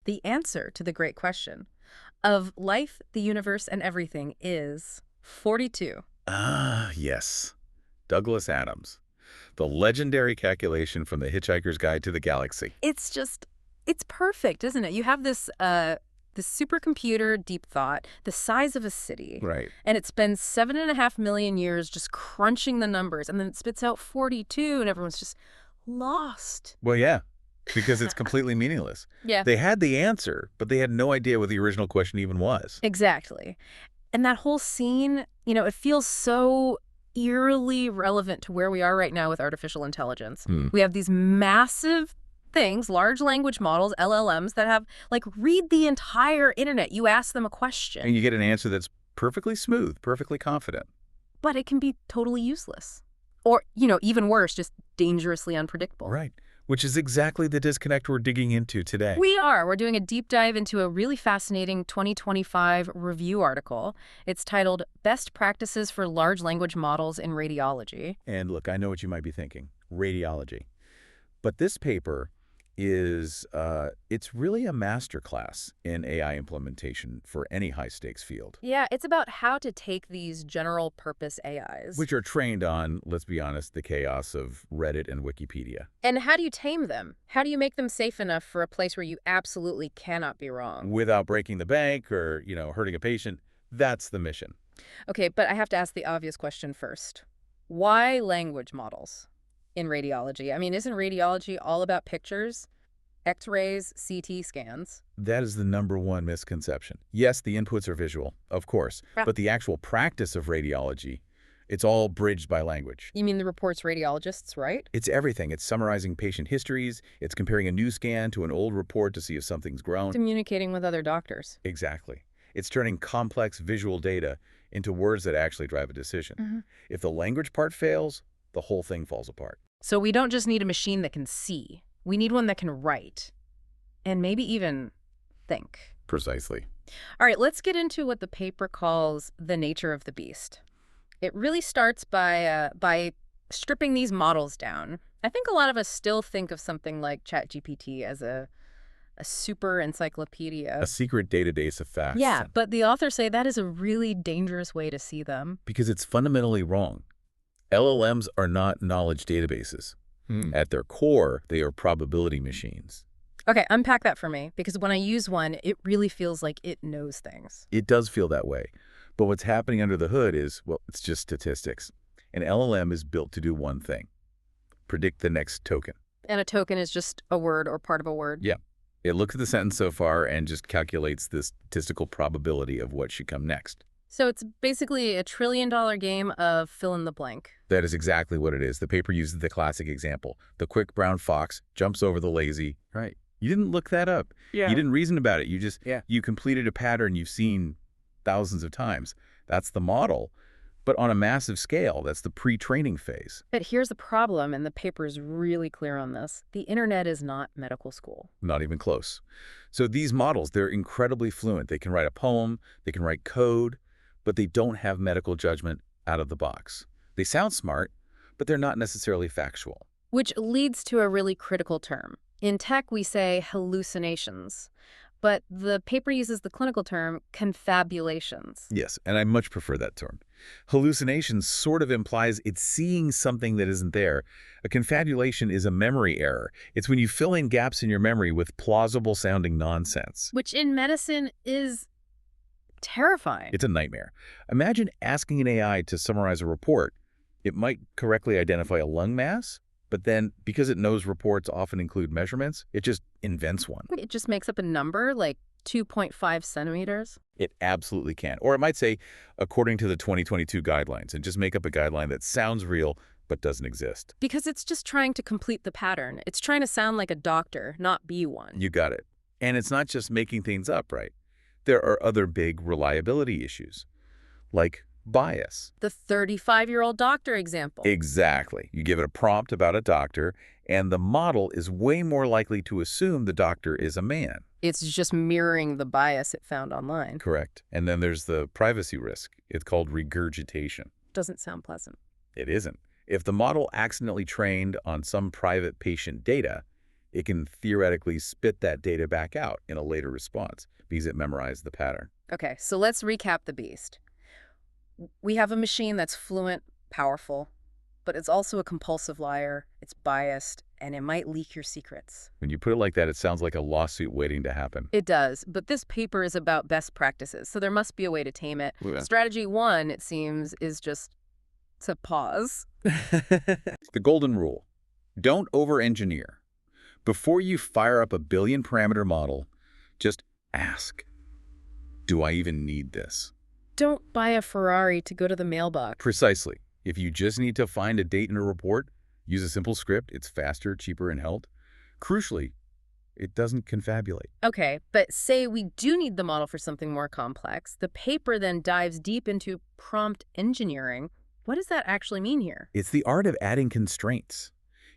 The answer to the great question of life, the universe, and everything is 42. Ah, yes. Douglas Adams. The legendary calculation from The Hitchhiker's Guide to the Galaxy. It's perfect, isn't it? You have this supercomputer, deep thought, the size of a city. Right. And it spends 7.5 million years just crunching the numbers, and then it spits out 42, and everyone's just lost. Well, yeah, because it's completely meaningless. Yeah. They had the answer, but they had no idea what the original question even was. Exactly. And that whole scene, it feels so eerily relevant to where we are right now with artificial intelligence. We have these massive things, large language models, LLMs, that have, read the entire internet. You ask them a question. And you get an answer that's perfectly smooth, perfectly confident. But it can be totally useless. Or, even worse, just dangerously unpredictable. Right. Which is exactly the disconnect we're digging into today. We're doing a deep dive into a really fascinating 2025 review article. It's titled Best Practices for Large Language Models in Radiology. And look, I know what you might be thinking, radiology. But this paper is, it's really a masterclass in AI implementation for any high-stakes field. Yeah, it's about how to take these general-purpose AIs. Which are trained on, let's be honest, the chaos of Reddit and Wikipedia. And how do you tame them? How do you make them safe enough for a place where you absolutely cannot be wrong? Without breaking the bank or, hurting a patient. That's the mission. Okay, but I have to ask the obvious question first. Why language models in radiology? I mean, isn't radiology all about pictures, X-rays, CT scans? That is the #1 misconception. Yes, the inputs are visual, of course, but the actual practice of radiology, it's all bridged by language. You mean the reports radiologists write? It's everything. It's summarizing patient histories. It's comparing a new scan to an old report to see if something's grown. Communicating with other doctors. Exactly. It's turning complex visual data into words that actually drive a decision. If the language part fails, the whole thing falls apart. So we don't just need a machine that can see. We need one that can write. And maybe even think. Precisely. All right, let's get into what the paper calls the nature of the beast. It really starts by stripping these models down. I think a lot of us still think of something like ChatGPT as a super encyclopedia. A secret database of facts. Yeah, but the authors say that is a really dangerous way to see them. Because it's fundamentally wrong. LLMs are not knowledge databases. At their core, they are probability machines. Okay, unpack that for me, because when I use one, it really feels like it knows things. It does feel that way. But what's happening under the hood is, well, it's just statistics. An LLM is built to do one thing: predict the next token. And a token is just a word or part of a word? Yeah. It looks at the sentence so far and just calculates the statistical probability of what should come next. So it's basically a $1 trillion game of fill in the blank. That is exactly what it is. The paper uses the classic example. The quick brown fox jumps over the lazy. Right. You didn't look that up. Yeah. You didn't reason about it. You completed a pattern you've seen thousands of times. That's the model. But on a massive scale, that's the pre-training phase. But here's the problem, and the paper is really clear on this. The internet is not medical school. Not even close. So these models, they're incredibly fluent. They can write a poem, they can write code, but they don't have medical judgment out of the box. They sound smart, but they're not necessarily factual. Which leads to a really critical term. In tech, we say hallucinations, but the paper uses the clinical term confabulations. Yes, and I much prefer that term. Hallucinations sort of implies it's seeing something that isn't there. A confabulation is a memory error. It's when you fill in gaps in your memory with plausible-sounding nonsense. Which in medicine is terrifying. It's a nightmare. Imagine asking an AI to summarize a report. It might correctly identify a lung mass, but then, because it knows reports often include measurements, it just invents one. It just makes up a number, like 2.5 centimeters? It absolutely can. Or it might say, according to the 2022 guidelines, and just make up a guideline that sounds real but doesn't exist. Because it's just trying to complete the pattern. It's trying to sound like a doctor, not be one. You got it. And it's not just making things up, right? There are other big reliability issues, like bias. The 35-year-old doctor example. Exactly. You give it a prompt about a doctor, and the model is way more likely to assume the doctor is a man. It's just mirroring the bias it found online. Correct. And then there's the privacy risk. It's called regurgitation. Doesn't sound pleasant. It isn't. If the model accidentally trained on some private patient data, It can theoretically spit that data back out in a later response because it memorized the pattern. Okay, so let's recap the beast. We have a machine that's fluent, powerful, but it's also a compulsive liar, it's biased, and it might leak your secrets. When you put it like that, it sounds like a lawsuit waiting to happen. It does, but this paper is about best practices, so there must be a way to tame it. Yeah. Strategy 1, it seems, is just to pause. The golden rule. Don't over-engineer. Before you fire up a billion-parameter model, just ask, do I even need this? Don't buy a Ferrari to go to the mailbox. Precisely. If you just need to find a date in a report, use a simple script. It's faster, cheaper, and held. Crucially, it doesn't confabulate. Okay, but say we do need the model for something more complex. The paper then dives deep into prompt engineering. What does that actually mean here? It's the art of adding constraints.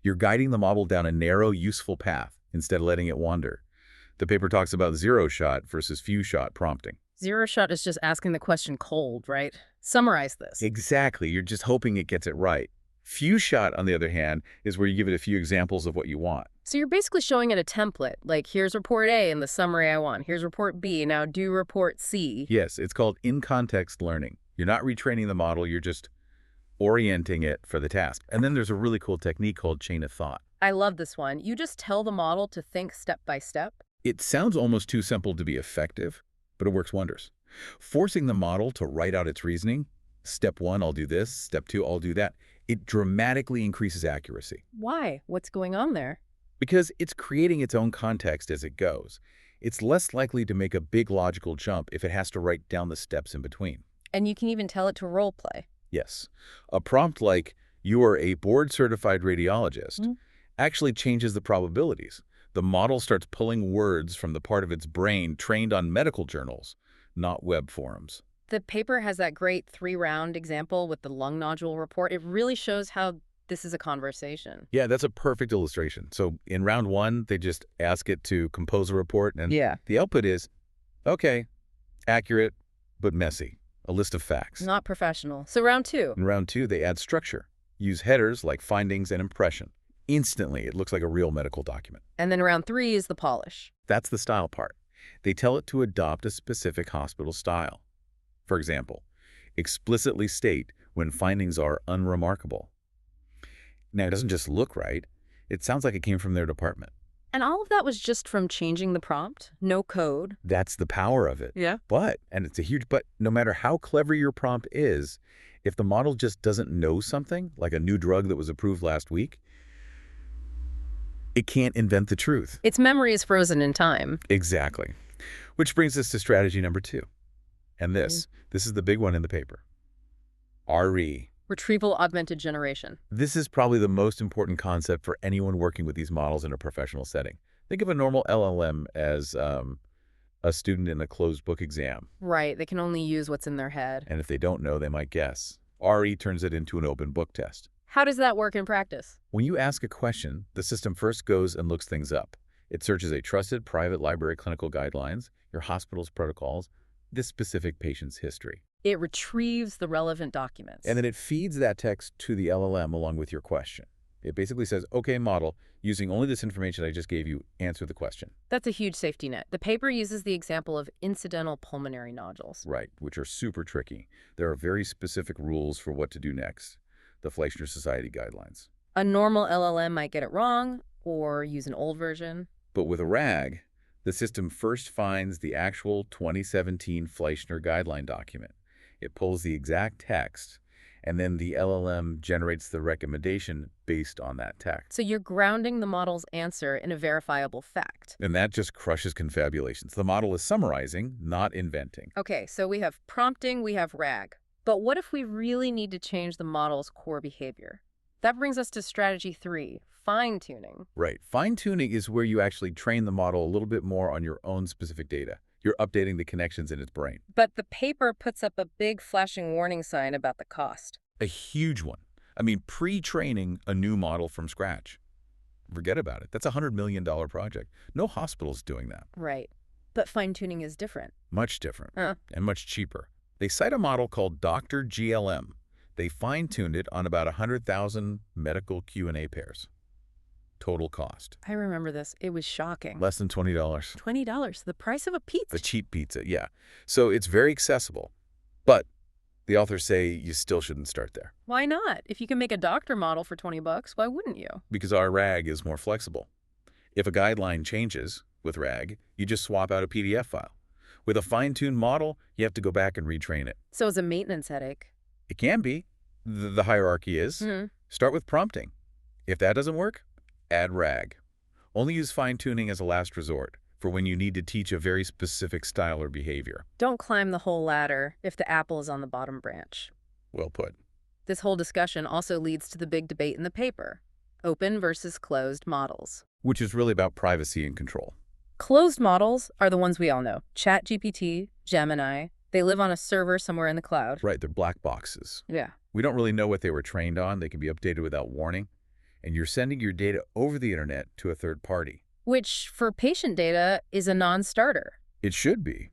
You're guiding the model down a narrow, useful path instead of letting it wander. The paper talks about zero-shot versus few-shot prompting. Zero-shot is just asking the question cold, right? Summarize this. Exactly. You're just hoping it gets it right. Few-shot, on the other hand, is where you give it a few examples of what you want. So you're basically showing it a template, like here's report A and the summary I want. Here's report B, now do report C. Yes, it's called in-context learning. You're not retraining the model, you're just orienting it for the task. And then there's a really cool technique called chain of thought. I love this one. You just tell the model to think step by step. It sounds almost too simple to be effective, but it works wonders. Forcing the model to write out its reasoning, step 1, I'll do this, step 2, I'll do that, it dramatically increases accuracy. Why? What's going on there? Because it's creating its own context as it goes. It's less likely to make a big logical jump if it has to write down the steps in between. And you can even tell it to role play. Yes. A prompt like, you are a board-certified radiologist, actually changes the probabilities. The model starts pulling words from the part of its brain trained on medical journals, not web forums. The paper has that great 3-round example with the lung nodule report. It really shows how this is a conversation. Yeah, that's a perfect illustration. So in round 1, they just ask it to compose a report, and the output is, okay, accurate, but messy. A list of facts. Not professional. So round 2. In round 2, they add structure. Use headers like findings and impression. Instantly, it looks like a real medical document. And then round 3 is the polish. That's the style part. They tell it to adopt a specific hospital style. For example, explicitly state when findings are unremarkable. Now, it doesn't just look right. It sounds like it came from their department. And all of that was just from changing the prompt? No code? That's the power of it. Yeah. But, and it's a huge but, no matter how clever your prompt is, if the model just doesn't know something, like a new drug that was approved last week, it can't invent the truth. Its memory is frozen in time. Exactly. Which brings us to strategy number 2. And this is the big one in the paper. RE. Retrieval augmented generation. This is probably the most important concept for anyone working with these models in a professional setting. Think of a normal LLM as a student in a closed book exam. Right. They can only use what's in their head. And if they don't know, they might guess. RE turns it into an open book test. How does that work in practice? When you ask a question, the system first goes and looks things up. It searches a trusted private library clinical guidelines, your hospital's protocols, this specific patient's history. It retrieves the relevant documents. And then it feeds that text to the LLM along with your question. It basically says, okay, model, using only this information I just gave you, answer the question. That's a huge safety net. The paper uses the example of incidental pulmonary nodules. Right, which are super tricky. There are very specific rules for what to do next. The Fleischner Society guidelines. A normal LLM might get it wrong or use an old version. But with a RAG, the system first finds the actual 2017 Fleischner guideline document. It pulls the exact text, and then the LLM generates the recommendation based on that text. So you're grounding the model's answer in a verifiable fact. And that just crushes confabulations. The model is summarizing, not inventing. Okay, so we have prompting, we have RAG. But what if we really need to change the model's core behavior? That brings us to strategy 3, fine-tuning. Right. Fine-tuning is where you actually train the model a little bit more on your own specific data. You're updating the connections in its brain. But the paper puts up a big flashing warning sign about the cost. A huge one. I mean, pre-training a new model from scratch. Forget about it. That's a $100 million project. No hospital's doing that. Right. But fine-tuning is different. Much different. And much cheaper. They cite a model called Dr. GLM. They fine-tuned it on about 100,000 medical Q&A pairs. total cost. I remember this. It was shocking. Less than $20. $20, the price of a pizza. A cheap pizza, yeah. So it's very accessible. But the authors say you still shouldn't start there. Why not? If you can make a doctor model for $20, why wouldn't you? Because our RAG is more flexible. If a guideline changes with RAG, you just swap out a PDF file. With a fine-tuned model, you have to go back and retrain it. So it's a maintenance headache. It can be. The hierarchy is, start with prompting. If that doesn't work, add RAG. Only use fine-tuning as a last resort for when you need to teach a very specific style or behavior. Don't climb the whole ladder if the apple is on the bottom branch. Well put. This whole discussion also leads to the big debate in the paper, open versus closed models. Which is really about privacy and control. Closed models are the ones we all know. ChatGPT, Gemini, they live on a server somewhere in the cloud. Right, they're black boxes. Yeah. We don't really know what they were trained on. They can be updated without warning. And you're sending your data over the internet to a third party. Which, for patient data, is a non-starter. It should be.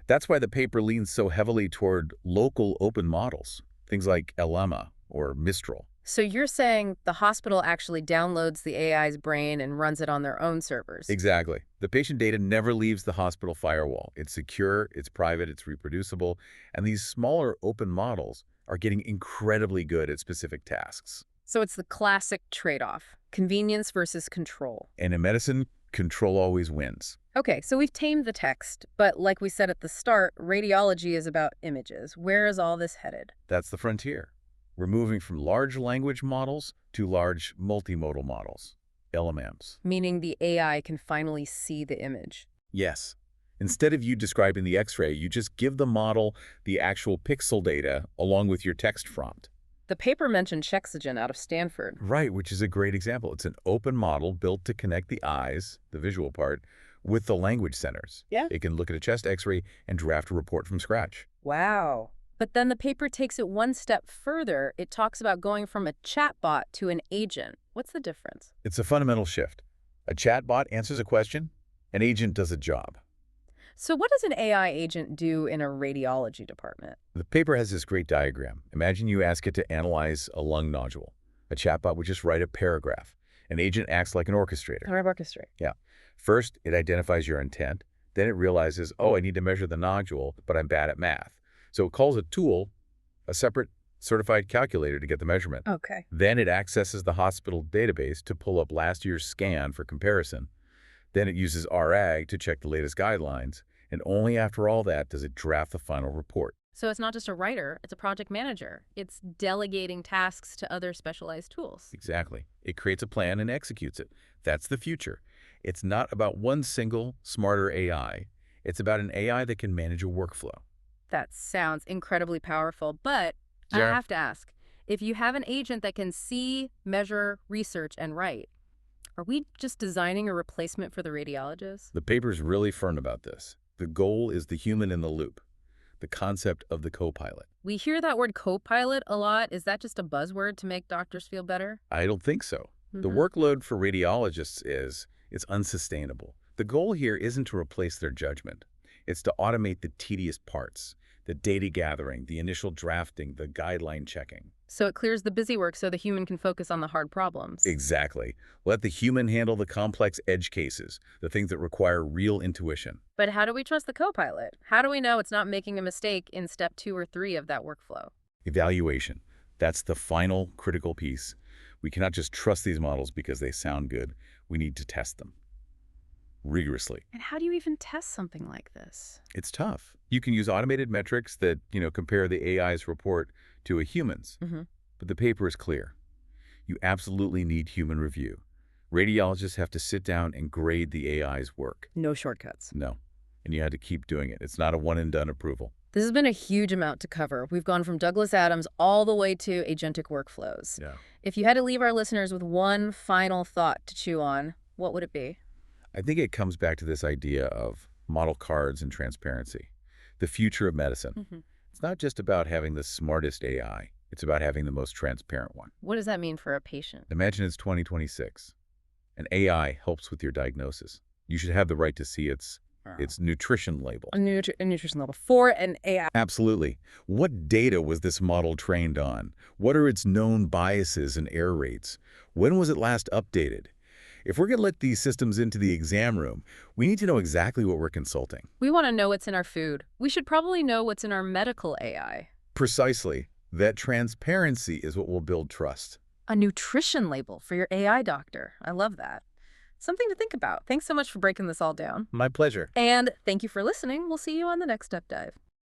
That's why the paper leans so heavily toward local open models, things like LLMA or Mistral. So you're saying the hospital actually downloads the AI's brain and runs it on their own servers? Exactly. The patient data never leaves the hospital firewall. It's secure, it's private, it's reproducible, and these smaller open models are getting incredibly good at specific tasks. So it's the classic trade-off, convenience versus control. And in medicine, control always wins. Okay, so we've tamed the text, but like we said at the start, radiology is about images. Where is all this headed? That's the frontier. We're moving from large language models to large multimodal models, LLMs. Meaning the AI can finally see the image. Yes. Instead of you describing the X-ray, you just give the model the actual pixel data along with your text prompt. The paper mentioned Chexogen out of Stanford. Right, which is a great example. It's an open model built to connect the eyes, the visual part, with the language centers. Yeah. It can look at a chest X-ray and draft a report from scratch. Wow. But then the paper takes it one step further. It talks about going from a chatbot to an agent. What's the difference? It's a fundamental shift. A chatbot answers a question, an agent does a job. So what does an AI agent do in a radiology department? The paper has this great diagram. Imagine you ask it to analyze a lung nodule. A chatbot would just write a paragraph. An agent acts like an orchestrator. Orchestrate. Yeah. First, it identifies your intent. Then it realizes, oh, I need to measure the nodule, but I'm bad at math. So it calls a tool, a separate certified calculator to get the measurement. Okay. Then it accesses the hospital database to pull up last year's scan for comparison. Then it uses RAG to check the latest guidelines. And only after all that does it draft the final report. So it's not just a writer, it's a project manager. It's delegating tasks to other specialized tools. Exactly. It creates a plan and executes it. That's the future. It's not about one single, smarter AI. It's about an AI that can manage a workflow. That sounds incredibly powerful, but I have to ask, if you have an agent that can see, measure, research, and write, are we just designing a replacement for the radiologist? The paper's really firm about this. The goal is the human in the loop, the concept of the co-pilot. We hear that word co-pilot a lot. Is that just a buzzword to make doctors feel better? I don't think so. The workload for radiologists it's unsustainable. The goal here isn't to replace their judgment. It's to automate the tedious parts, the data gathering, the initial drafting, the guideline checking. So it clears the busy work so the human can focus on the hard problems. Exactly. Let the human handle the complex edge cases, the things that require real intuition. But how do we trust the co-pilot? How do we know it's not making a mistake in step 2 or 3 of that workflow? Evaluation. That's the final critical piece. We cannot just trust these models because they sound good. We need to test them rigorously. And how do you even test something like this? It's tough. You can use automated metrics that, compare the AI's report to a human's. But the paper is clear. You absolutely need human review. Radiologists have to sit down and grade the AI's work. No shortcuts. No. And you had to keep doing it. It's not a one-and-done approval. This has been a huge amount to cover. We've gone from Douglas Adams all the way to agentic workflows. Yeah. If you had to leave our listeners with one final thought to chew on, what would it be? I think it comes back to this idea of model cards and transparency. The future of medicine. It's not just about having the smartest AI. It's about having the most transparent one. What does that mean for a patient? Imagine it's 2026. An AI helps with your diagnosis. You should have the right to see its nutrition label. A nutrition label for an AI. Absolutely. What data was this model trained on? What are its known biases and error rates? When was it last updated? If we're going to let these systems into the exam room, we need to know exactly what we're consulting. We want to know what's in our food. We should probably know what's in our medical AI. Precisely. That transparency is what will build trust. A nutrition label for your AI doctor. I love that. Something to think about. Thanks so much for breaking this all down. My pleasure. And thank you for listening. We'll see you on the next Step Dive.